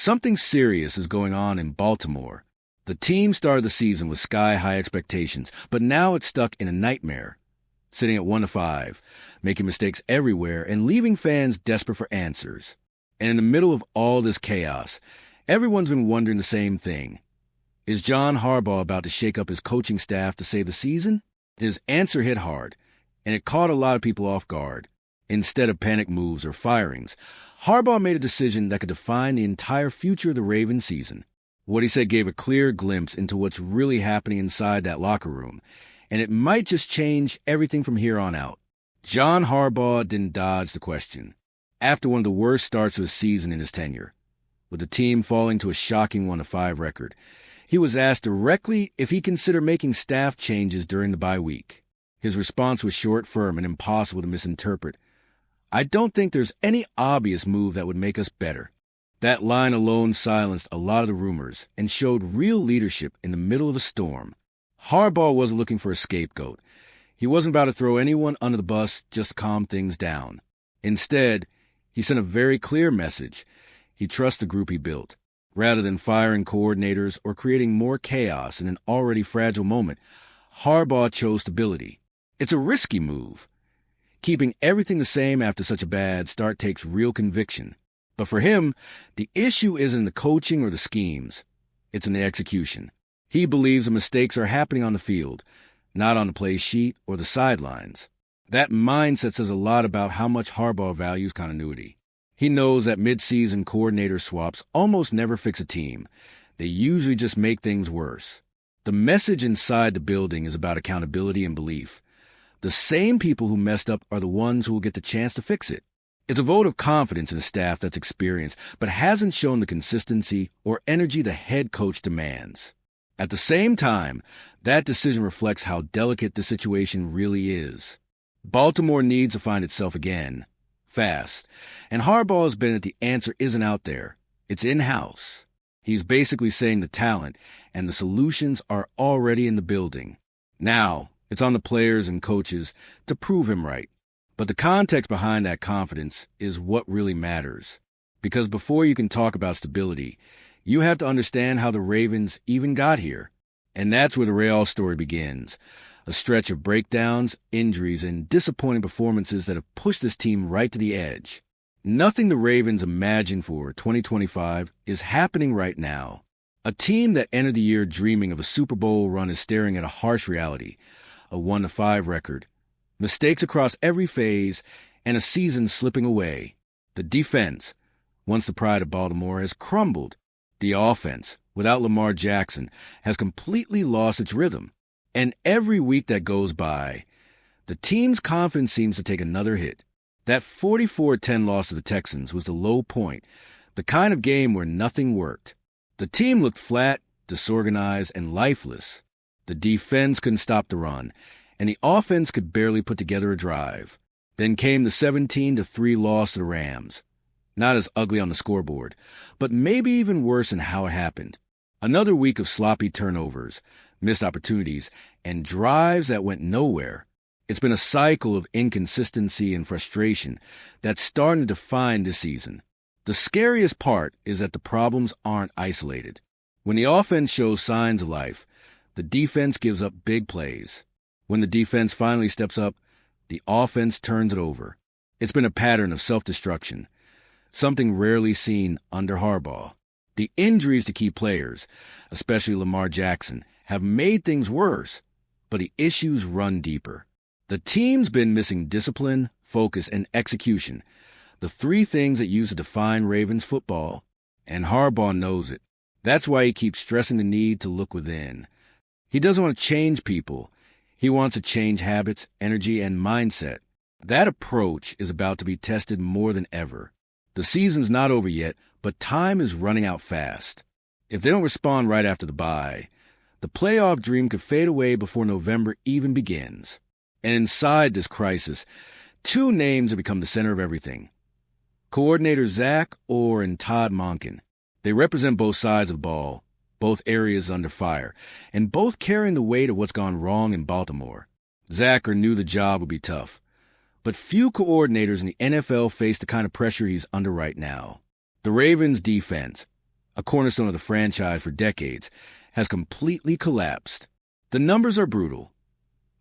Something serious is going on in Baltimore. The team started the season with sky-high expectations, but now it's stuck in a nightmare, sitting at 1-5, making mistakes everywhere and leaving fans desperate for answers. And in the middle of all this chaos, everyone's been wondering the same thing. Is John Harbaugh about to shake up his coaching staff to save the season? His answer hit hard, and it caught a lot of people off guard. Instead of panic moves or firings, Harbaugh made a decision that could define the entire future of the Ravens season. What he said gave a clear glimpse into what's really happening inside that locker room, and it might just change everything from here on out. John Harbaugh didn't dodge the question. After one of the worst starts of the season in his tenure, with the team falling to a shocking 1-5 record, he was asked directly if he considered making staff changes during the bye week. His response was short, firm, and impossible to misinterpret. "I don't think there's any obvious move that would make us better." That line alone silenced a lot of the rumors and showed real leadership in the middle of a storm. Harbaugh wasn't looking for a scapegoat. He wasn't about to throw anyone under the bus just to calm things down. Instead, he sent a very clear message. He trusts the group he built. Rather than firing coordinators or creating more chaos in an already fragile moment, Harbaugh chose stability. It's a risky move. Keeping everything the same after such a bad start takes real conviction. But for him, the issue isn't in the coaching or the schemes. It's in the execution. He believes the mistakes are happening on the field, not on the play sheet or the sidelines. That mindset says a lot about how much Harbaugh values continuity. He knows that mid-season coordinator swaps almost never fix a team. They usually just make things worse. The message inside the building is about accountability and belief. The same people who messed up are the ones who will get the chance to fix it. It's a vote of confidence in a staff that's experienced, but hasn't shown the consistency or energy the head coach demands. At the same time, that decision reflects how delicate the situation really is. Baltimore needs to find itself again, fast, and Harbaugh has been that the answer isn't out there. It's in-house. He's basically saying the talent and the solutions are already in the building. Now, it's on the players and coaches to prove him right. But the context behind that confidence is what really matters. Because before you can talk about stability, you have to understand how the Ravens even got here. And that's where the Real story begins. A stretch of breakdowns, injuries, and disappointing performances that have pushed this team right to the edge. Nothing the Ravens imagined for 2025 is happening right now. A team that entered the year dreaming of a Super Bowl run is staring at a harsh reality, a 1-5 record, mistakes across every phase, and a season slipping away. The defense, once the pride of Baltimore, has crumbled. The offense, without Lamar Jackson, has completely lost its rhythm. And every week that goes by, the team's confidence seems to take another hit. That 44-10 loss to the Texans was the low point, the kind of game where nothing worked. The team looked flat, disorganized, and lifeless. The defense couldn't stop the run, and the offense could barely put together a drive. Then came the 17-3 loss to the Rams. Not as ugly on the scoreboard, but maybe even worse in how it happened. Another week of sloppy turnovers, missed opportunities, and drives that went nowhere. It's been a cycle of inconsistency and frustration that's starting to define this season. The scariest part is that the problems aren't isolated. When the offense shows signs of life, the defense gives up big plays. When the defense finally steps up, the offense turns it over. It's been a pattern of self-destruction, something rarely seen under Harbaugh. The injuries to key players, especially Lamar Jackson, have made things worse, but the issues run deeper. The team's been missing discipline, focus, and execution, the three things that used to define Ravens football, and Harbaugh knows it. That's why he keeps stressing the need to look within. He doesn't want to change people. He wants to change habits, energy, and mindset. That approach is about to be tested more than ever. The season's not over yet, but time is running out fast. If they don't respond right after the bye, the playoff dream could fade away before November even begins. And inside this crisis, two names have become the center of everything. Coordinator Zach Orr and Todd Monken. They represent both sides of the ball, both areas under fire, and both carrying the weight of what's gone wrong in Baltimore. Zach knew the job would be tough, but few coordinators in the NFL face the kind of pressure he's under right now. The Ravens' defense, a cornerstone of the franchise for decades, has completely collapsed. The numbers are brutal.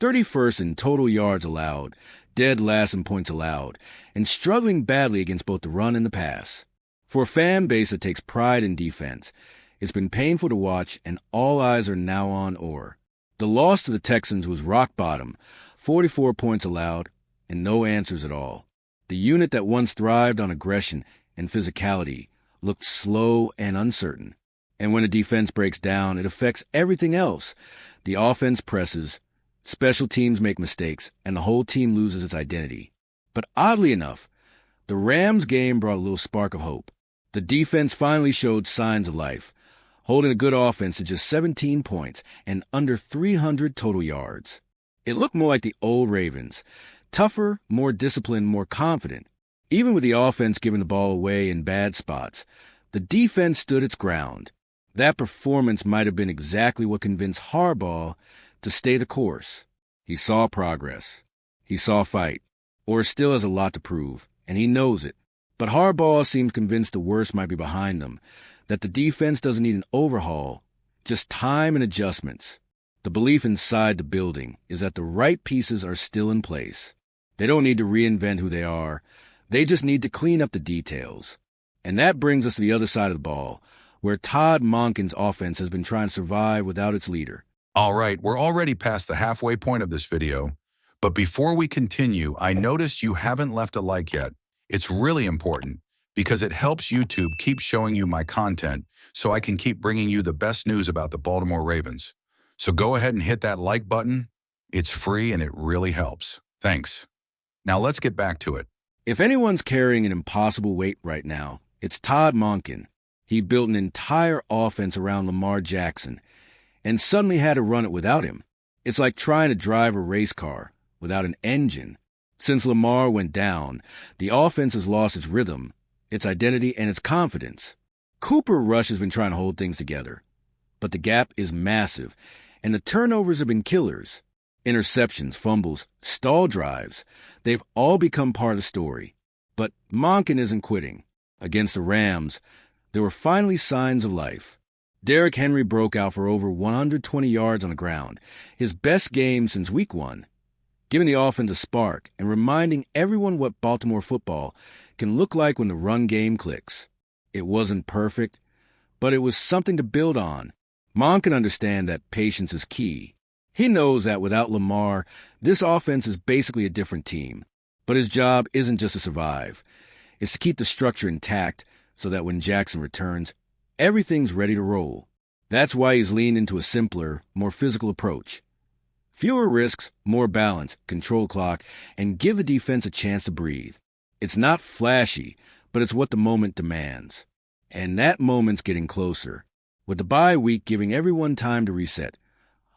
31st in total yards allowed, dead last in points allowed, and struggling badly against both the run and the pass. For a fan base that takes pride in defense, it's been painful to watch, and all eyes are now on Orr. The loss to the Texans was rock bottom, 44 points allowed, and no answers at all. The unit that once thrived on aggression and physicality looked slow and uncertain. And when a defense breaks down, it affects everything else. The offense presses, special teams make mistakes, and the whole team loses its identity. But oddly enough, the Rams game brought a little spark of hope. The defense finally showed signs of life, holding a good offense to just 17 points and under 300 total yards. It looked more like the old Ravens, tougher, more disciplined, more confident. Even with the offense giving the ball away in bad spots, the defense stood its ground. That performance might have been exactly what convinced Harbaugh to stay the course. He saw progress. He saw fight. Orr still has a lot to prove, and he knows it. But Harbaugh seems convinced the worst might be behind them, that the defense doesn't need an overhaul, just time and adjustments. The belief inside the building is that the right pieces are still in place. They don't need to reinvent who they are. They just need to clean up the details. And that brings us to the other side of the ball, where Todd Monken's offense has been trying to survive without its leader. All right, we're already past the halfway point of this video, but before we continue, I noticed you haven't left a like yet. It's really important because it helps YouTube keep showing you my content so I can keep bringing you the best news about the Baltimore Ravens. So go ahead and hit that like button. It's free and it really helps. Thanks. Now let's get back to it. If anyone's carrying an impossible weight right now, it's Todd Monken. He built an entire offense around Lamar Jackson and suddenly had to run it without him. It's like trying to drive a race car without an engine. Since Lamar went down, the offense has lost its rhythm, its identity, and its confidence. Cooper Rush has been trying to hold things together, but the gap is massive, and the turnovers have been killers. Interceptions, fumbles, stall drives, they've all become part of the story. But Monken isn't quitting. Against the Rams, there were finally signs of life. Derrick Henry broke out for over 120 yards on the ground, his best game since Week 1. Giving the offense a spark and reminding everyone what Baltimore football can look like when the run game clicks. It wasn't perfect, but it was something to build on. Monken understands that patience is key. He knows that without Lamar, this offense is basically a different team. But his job isn't just to survive. It's to keep the structure intact so that when Jackson returns, everything's ready to roll. That's why he's leaned into a simpler, more physical approach. Fewer risks, more balance, control clock, and give the defense a chance to breathe. It's not flashy, but it's what the moment demands. And that moment's getting closer. With the bye week giving everyone time to reset,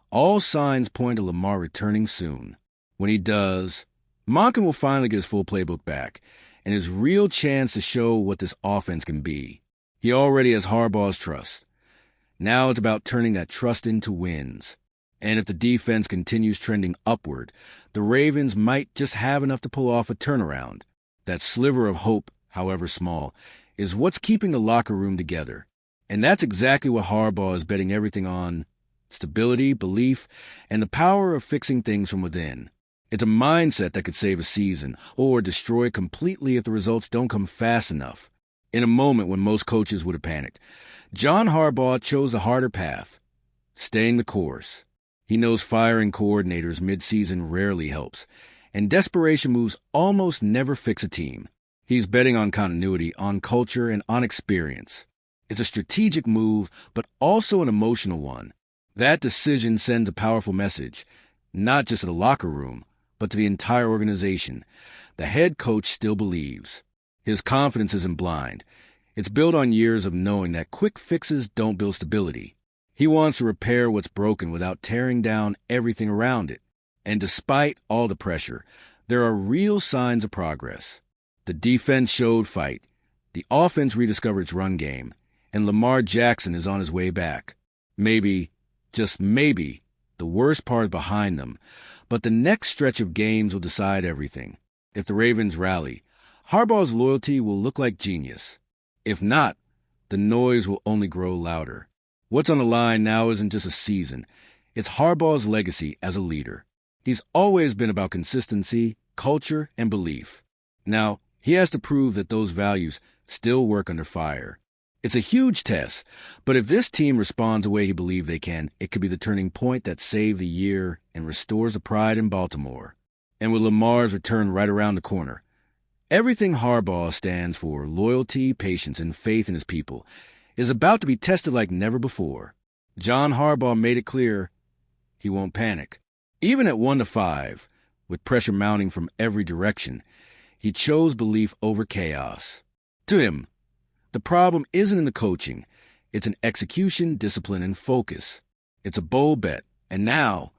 all signs point to Lamar returning soon. When he does, Monken will finally get his full playbook back and his real chance to show what this offense can be. He already has Harbaugh's trust. Now it's about turning that trust into wins. And if the defense continues trending upward, the Ravens might just have enough to pull off a turnaround. That sliver of hope, however small, is what's keeping the locker room together. And that's exactly what Harbaugh is betting everything on: stability, belief, and the power of fixing things from within. It's a mindset that could save a season or destroy it completely if the results don't come fast enough. In a moment when most coaches would have panicked, John Harbaugh chose the harder path, staying the course. He knows firing coordinators mid-season rarely helps, and desperation moves almost never fix a team. He's betting on continuity, on culture, and on experience. It's a strategic move, but also an emotional one. That decision sends a powerful message, not just to the locker room, but to the entire organization. The head coach still believes. His confidence isn't blind. It's built on years of knowing that quick fixes don't build stability. He wants to repair what's broken without tearing down everything around it. And despite all the pressure, there are real signs of progress. The defense showed fight. The offense rediscovered its run game. And Lamar Jackson is on his way back. Maybe, just maybe, the worst part is behind them. But the next stretch of games will decide everything. If the Ravens rally, Harbaugh's loyalty will look like genius. If not, the noise will only grow louder. What's on the line now isn't just a season. It's Harbaugh's legacy as a leader. He's always been about consistency, culture, and belief. Now, he has to prove that those values still work under fire. It's a huge test, but if this team responds the way he believed they can, it could be the turning point that saves the year and restores the pride in Baltimore. And with Lamar's return right around the corner, everything Harbaugh stands for, loyalty, patience, and faith in his people, is about to be tested like never before. John Harbaugh made it clear he won't panic. Even at 1-5, with pressure mounting from every direction, he chose belief over chaos. To him, the problem isn't in the coaching. It's in execution, discipline, and focus. It's a bold bet, and now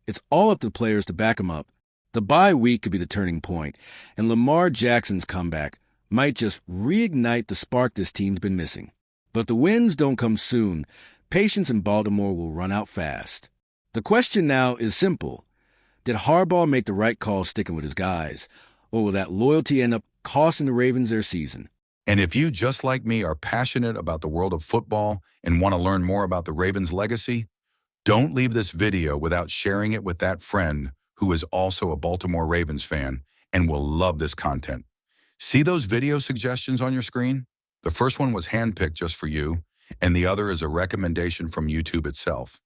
it's all up to the players to back him up. The bye week could be the turning point, and Lamar Jackson's comeback might just reignite the spark this team's been missing. But if the wins don't come soon, patience in Baltimore will run out fast. The question now is simple. Did Harbaugh make the right call sticking with his guys, or will that loyalty end up costing the Ravens their season? And if you, just like me, are passionate about the world of football and want to learn more about the Ravens' legacy, don't leave this video without sharing it with that friend who is also a Baltimore Ravens fan and will love this content. See those video suggestions on your screen? The first one was handpicked just for you, and the other is a recommendation from YouTube itself.